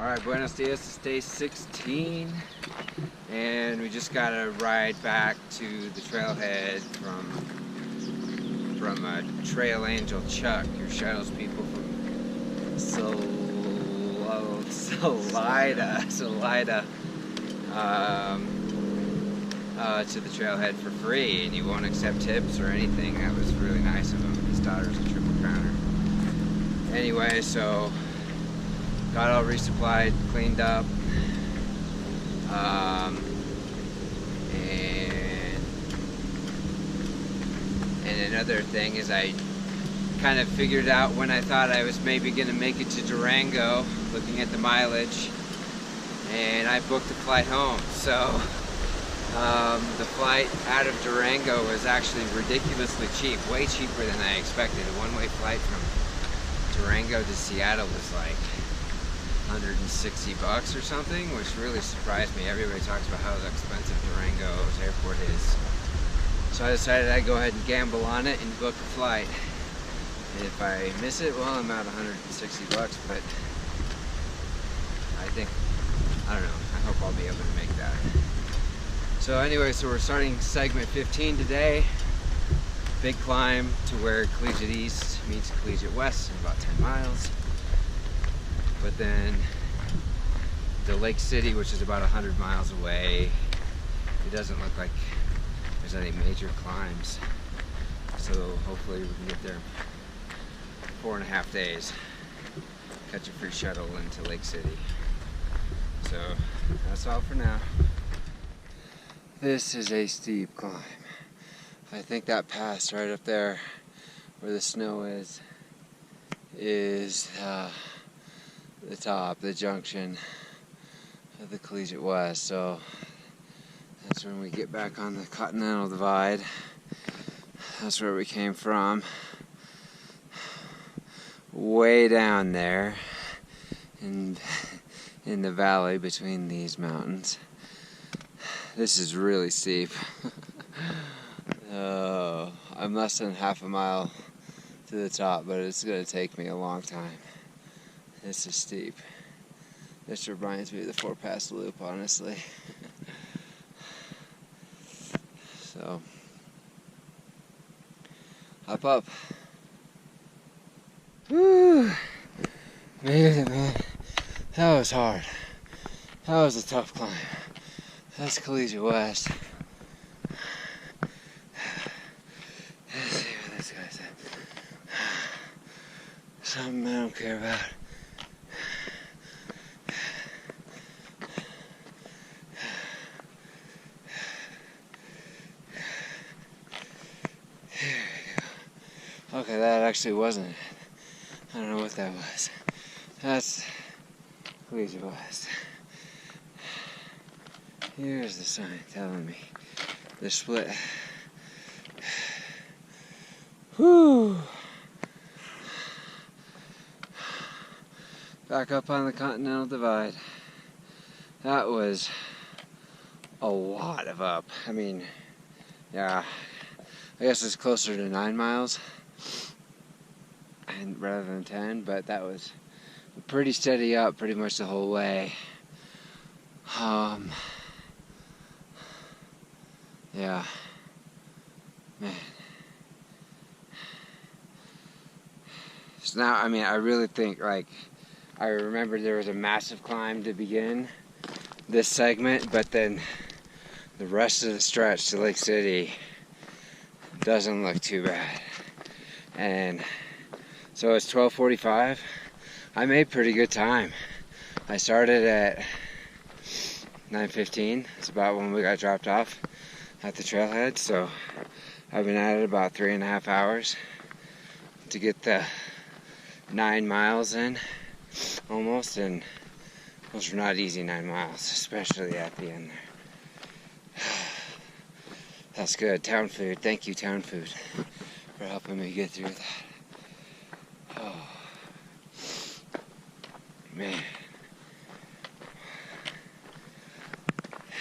Alright, buenos dias, it's day 16, and we just got a ride back to the trailhead from Trail Angel Chuck, who shuttles people from Salida to the trailhead for free, and he won't accept tips or anything. That was really nice of him. His daughter's a triple crowner. Anyway, so got all resupplied, cleaned up, and another thing is I kind of figured out when I thought I was maybe going to make it to Durango, looking at the mileage, and I booked a flight home. So the flight out of Durango was actually ridiculously cheap, way cheaper than I expected. A one-way flight from Durango to Seattle was like $160 or something, which really surprised me. Everybody talks about how expensive Durango's airport is. So I decided I'd go ahead and gamble on it and book a flight. And if I miss it, well, I'm out $160, but I don't know, I hope I'll be able to make that. So anyway, so we're starting segment 15 today. Big climb to where Collegiate East meets Collegiate West in about 10 miles. But then the Lake City, which is about 100 miles away, it doesn't look like there's any major climbs. So hopefully we can get there in 4.5 days. Catch a free shuttle into Lake City. So that's all for now. This is a steep climb. I think that pass right up there where the snow is the top, the junction of the Collegiate West. So that's when we get back on the Continental Divide. That's where we came from. Way down there in the valley between these mountains. This is really steep. I'm less than half a mile to the top, but it's going to take me a long time. This is steep. This reminds me of the four-pass loop, honestly. So, hop up. Woo! Made it, man. That was hard. That was a tough climb. That's Collegiate West. Let's see what this guy said. Something I don't care about. There we go. Okay, that actually wasn't it. I don't know what that was. That's Collegiate West. Here's the sign telling me the split. Whew. Back up on the Continental Divide. That was a lot of up. I mean, yeah, I guess it's closer to 9 miles and rather than 10, but that was pretty steady up pretty much the whole way. Yeah, man. So now, I mean, I really think, like, I remember there was a massive climb to begin this segment, but then the rest of the stretch to Lake City doesn't look too bad. And so it's 12:45. I made pretty good time. I started at 9:15. It's about when we got dropped off at the trailhead, so I've been at it about 3.5 hours to get the 9 miles in, almost, and those were not easy 9 miles, especially at the end there. That's good. Town food. Thank you, Town Food, for helping me get through that. Oh, man.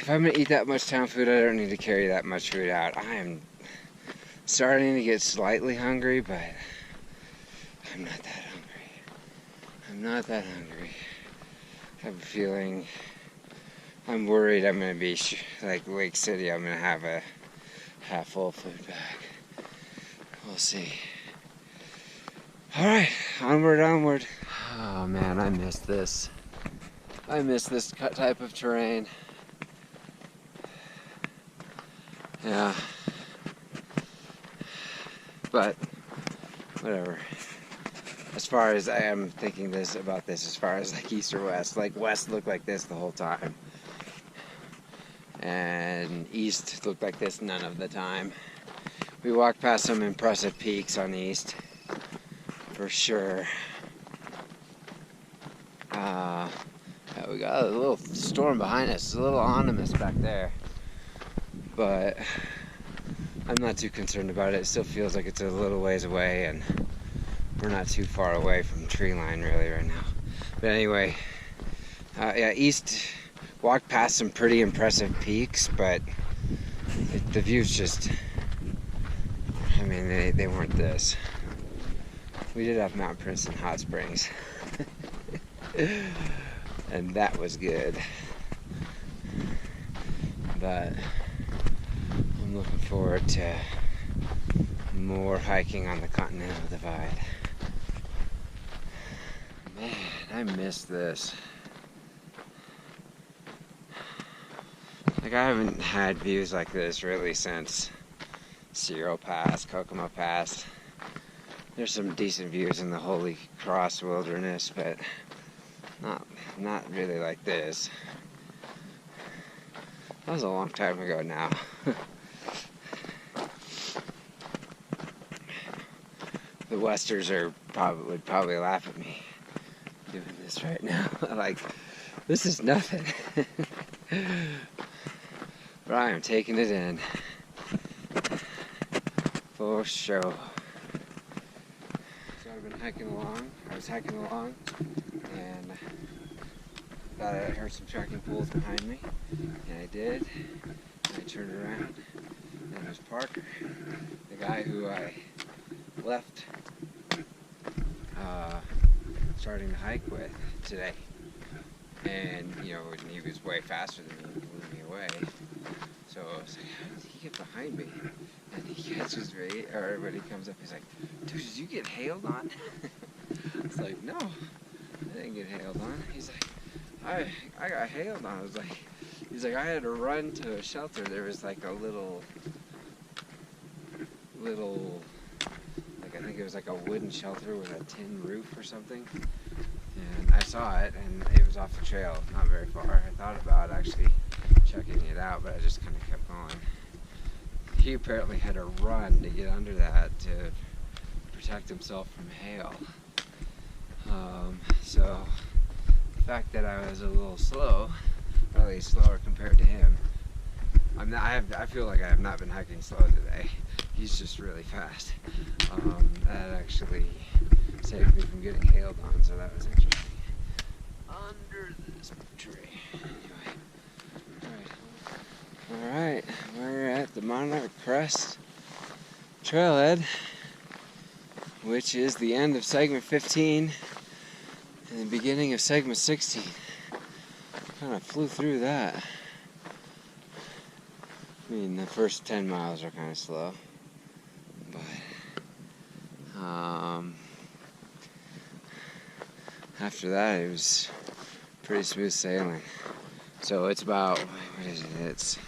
If I'm going to eat that much Town Food, I don't need to carry that much food out. I am starting to get slightly hungry, but I'm not that hungry. I'm not that hungry. have a feeling, I'm worried I'm going to be, like Lake City, I'm going to have a half full food bag. We'll see. Alright, onward. Oh man, I miss this. I miss this type of terrain. Yeah. But, whatever. As far as I am thinking about this, as far as like east or west, like west looked like this the whole time. And east looked like this none of the time. We walked past some impressive peaks on the east, for sure. We got a little storm behind us. It's a little ominous back there. But I'm not too concerned about it. It still feels like it's a little ways away, and we're not too far away from tree line really right now. But anyway, yeah, east, walked past some pretty impressive peaks, but the view's just, I mean, they weren't this. We did have Mount Princeton Hot Springs. And that was good. But I'm looking forward to more hiking on the Continental Divide. Man, I miss this. Like, I haven't had views like this really since Cerro Pass, Kokomo Pass. There's some decent views in the Holy Cross Wilderness, but not really like this. That was a long time ago now. The Westers would probably laugh at me doing this right now. Like, this is nothing. But I am taking it in. For sure. So I've been hiking along. I was hiking along and thought I heard some tracking poles behind me. And I did. And I turned around. And there's Parker, the guy who I left starting to hike with today. And, you know, he was way faster than me and blew me away. So I was like, how did he get behind me? And he catches me, or when he comes up, he's like, dude, did you get hailed on? It's like, no, I didn't get hailed on. He's like, I got hailed on. I was like, he's like, I had to run to a shelter. There was like a little, like, I think it was like a wooden shelter with a tin roof or something. And I saw it, and it was off the trail, not very far. I thought about actually checking it out, but I just kind of kept going. He apparently had to run to get under that to protect himself from hail. So the fact that I was a little slow, really slower compared to him, I feel like I have not been hiking slow today. He's just really fast. That actually saved me from getting hailed on, so that was interesting. Under this tree. Anyway. Alright, we're at the Monarch Crest Trailhead, which is the end of segment 15 and the beginning of segment 16. Kind of flew through that. I mean, the first 10 miles are kind of slow, but after that it was pretty smooth sailing. So it's about, what is it?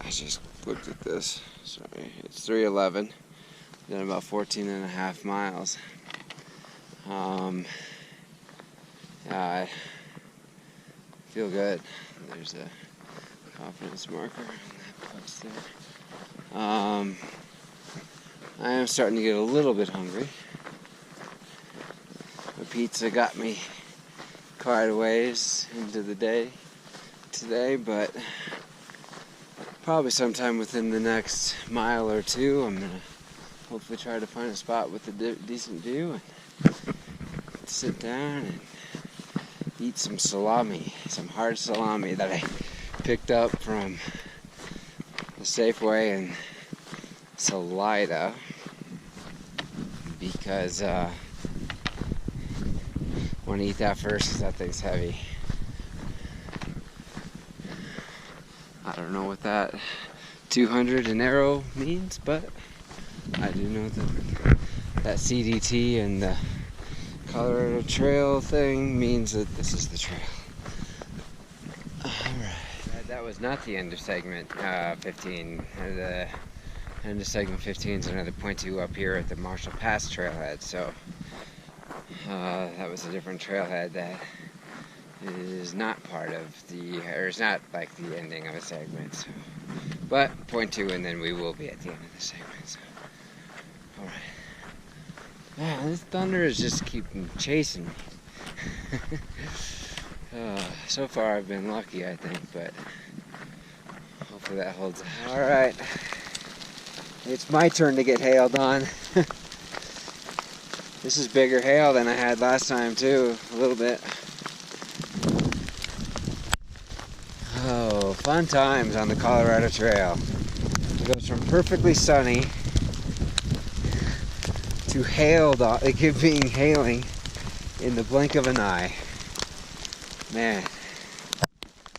I just looked at this. Sorry, it's 3:11. Done about 14 and a half miles. I feel good. There's a confidence marker on that post there. I am starting to get a little bit hungry. The pizza got me quite a ways into the day today, but probably sometime within the next mile or two, I'm gonna hopefully try to find a spot with a decent view and sit down and eat some salami, some hard salami that I picked up from the Safeway in Salida, because want to eat that first because that thing's heavy. I don't know what that 200 an arrow means, but I do know that CDT and the Colorado Trail thing means that this is the trail. Alright. That was not the end of segment 15. The end of segment 15 is another 0.2 up here at the Marshall Pass trailhead, so that was a different trailhead that is not part of the, or is not like the ending of a segment, so. But 0.2 and then we will be at the end of the segment, so. Alright. Man, this thunder is just keeping chasing me. So far I've been lucky, I think, but hopefully that holds. Alright. It's my turn to get hailed on. This is bigger hail than I had last time too, a little bit. Oh, fun times on the Colorado Trail. It goes from perfectly sunny to hailed, it kept being hailing in the blink of an eye. Man,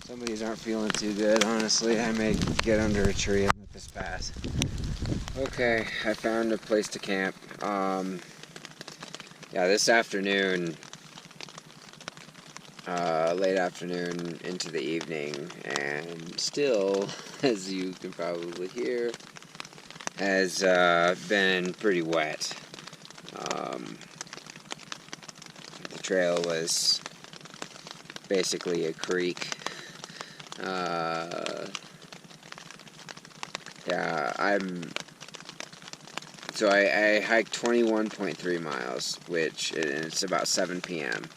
some of these aren't feeling too good, honestly. I may get under a tree and let this pass. Okay, I found a place to camp. Yeah, this afternoon, late afternoon into the evening, and still, as you can probably hear, has been pretty wet. The trail was basically a creek. Yeah, I hiked 21.3 miles, which, and it's about 7 p.m.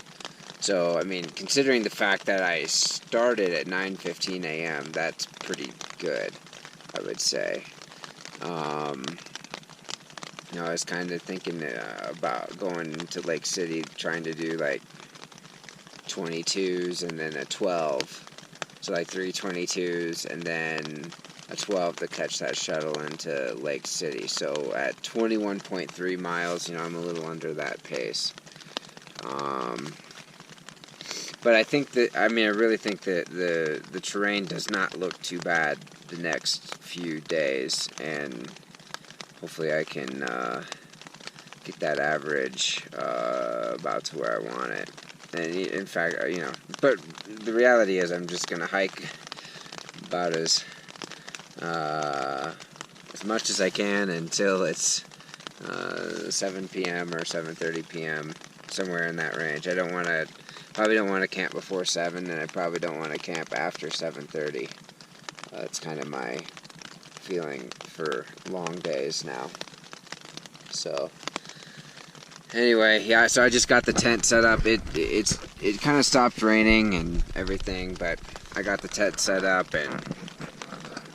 So, I mean, considering the fact that I started at 9:15 a.m., that's pretty good, I would say. You know, I was kind of thinking about going to Lake City, trying to do like 22s and then a 12. So like 3 22s and then a 12 to catch that shuttle into Lake City. So at 21.3 miles, you know, I'm a little under that pace. But I think that, I mean, I really think that the terrain does not look too bad the next few days, and hopefully I can get that average about to where I want it. And in fact, you know, but the reality is I'm just going to hike about as much as I can until it's 7 p.m. or 7:30 p.m., somewhere in that range. Probably don't want to camp before 7, and I probably don't want to camp after 7:30. That's kind of my feeling for long days now. So anyway, yeah, so I just got the tent set up. It kind of stopped raining and everything, but I got the tent set up and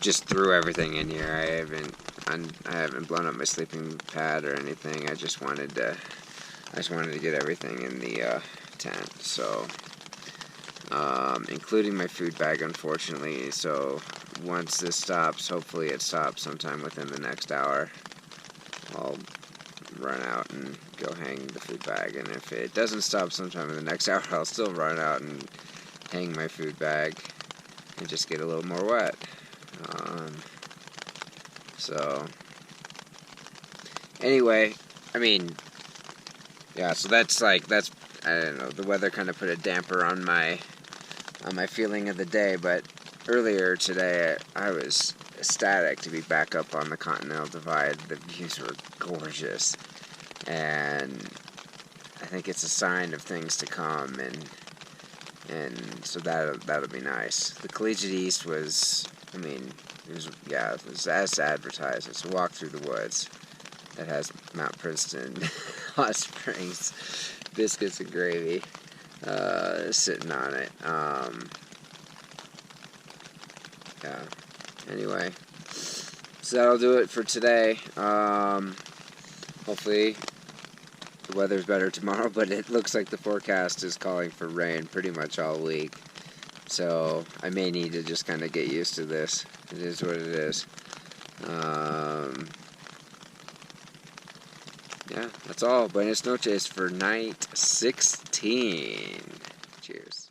just threw everything in here. I haven't blown up my sleeping pad or anything. I just wanted to get everything in the tent. So including my food bag, unfortunately. So once this stops, hopefully it stops sometime within the next hour, I'll run out and go hang the food bag. And if it doesn't stop sometime in the next hour, I'll still run out and hang my food bag and just get a little more wet. So anyway, I mean, yeah, so that's I don't know, the weather kind of put a damper on my feeling of the day, but earlier today I was ecstatic to be back up on the Continental Divide. The views were gorgeous, and I think it's a sign of things to come, and so that'll be nice. The Collegiate East was, I mean, it was as advertised. It's a walk through the woods that has Mount Princeton, hot springs, biscuits and gravy sitting on it. Yeah. Anyway, so that'll do it for today. Hopefully the weather's better tomorrow, but it looks like the forecast is calling for rain pretty much all week. So I may need to just kind of get used to this. It is what it is. yeah, that's all. Buenas noches for night 16. Cheers.